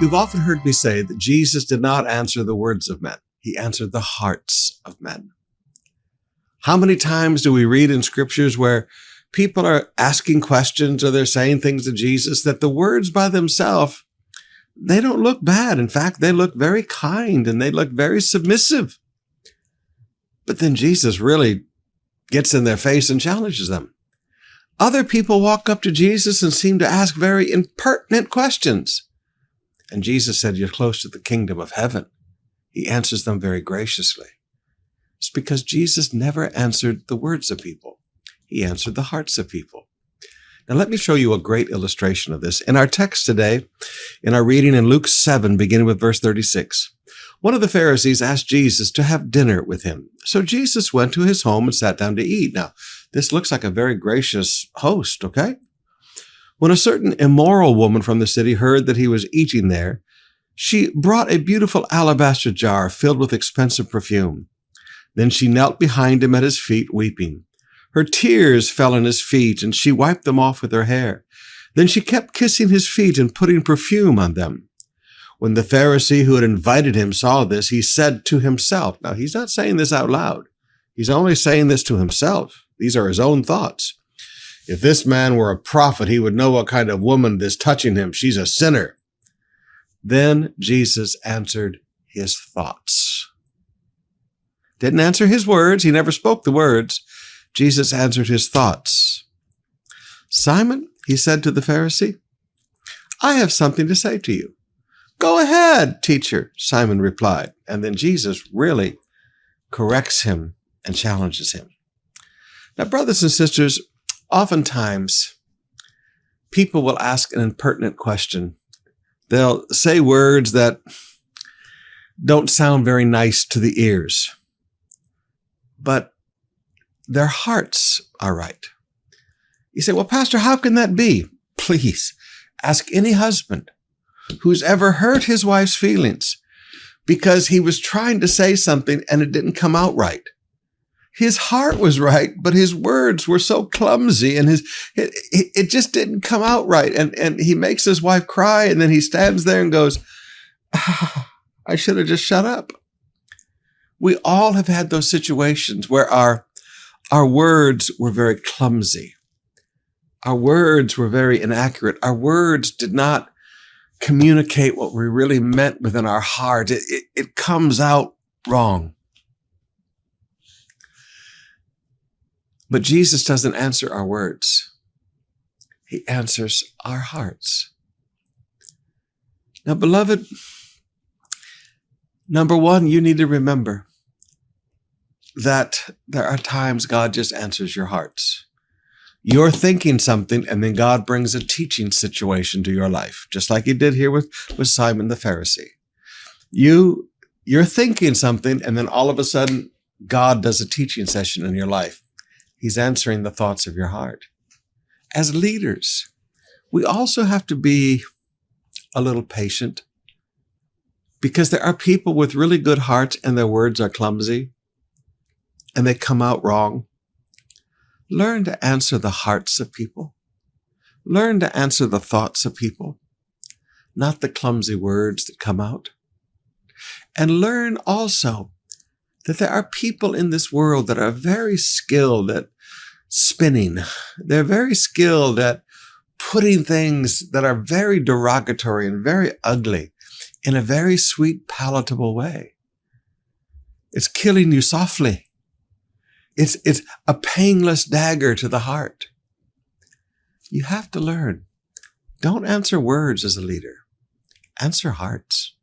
You've often heard me say that Jesus did not answer the words of men. He answered the hearts of men. How many times do we read in scriptures where people are asking questions or they're saying things to Jesus that the words by themselves, they don't look bad. In fact, they look very kind and they look very submissive. But then Jesus really gets in their face and challenges them. Other people walk up to Jesus and seem to ask very impertinent questions. And Jesus said, "You're close to the kingdom of heaven." He answers them very graciously. It's because Jesus never answered the words of people. He answered the hearts of people. Now, let me show you a great illustration of this. In our text today, in our reading in Luke 7, beginning with verse 36, one of the Pharisees asked Jesus to have dinner with him. So Jesus went to his home and sat down to eat. Now, this looks like a very gracious host, okay? When a certain immoral woman from the city heard that he was eating there, she brought a beautiful alabaster jar filled with expensive perfume. Then she knelt behind him at his feet, weeping. Her tears fell on his feet, and she wiped them off with her hair. Then she kept kissing his feet and putting perfume on them. When the Pharisee who had invited him saw this, he said to himself, now he's not saying this out loud. He's only saying this to himself. These are his own thoughts. If this man were a prophet, he would know what kind of woman is touching him. She's a sinner. Then Jesus answered his thoughts. Didn't answer his words. He never spoke the words. Jesus answered his thoughts. "Simon," he said to the Pharisee, "I have something to say to you." "Go ahead, teacher," Simon replied. And then Jesus really corrects him and challenges him. Now, brothers and sisters, oftentimes people will ask an impertinent question. They'll say words that don't sound very nice to the ears, but their hearts are right. You say, "Well, Pastor, how can that be?" Please ask any husband who's ever hurt his wife's feelings because he was trying to say something and it didn't come out right. His heart was right, but his words were so clumsy and it just didn't come out right. And he makes his wife cry, and then he stands there and goes, "I should have just shut up." We all have had those situations where our words were very clumsy. Our words were very inaccurate. Our words did not communicate what we really meant within our heart. It comes out wrong. But Jesus doesn't answer our words. He answers our hearts. Now, beloved, number one, you need to remember that there are times God just answers your hearts. You're thinking something, and then God brings a teaching situation to your life, just like he did here with Simon the Pharisee. You're thinking something, and then all of a sudden, God does a teaching session in your life. He's answering the thoughts of your heart. As leaders, we also have to be a little patient, because there are people with really good hearts and their words are clumsy and they come out wrong. Learn to answer the hearts of people. Learn to answer the thoughts of people, not the clumsy words that come out. And learn also that there are people in this world that are very skilled at spinning. They're very skilled at putting things that are very derogatory and very ugly in a very sweet, palatable way. It's killing you softly. It's a painless dagger to the heart. You have to learn. Don't answer words as a leader. Answer hearts.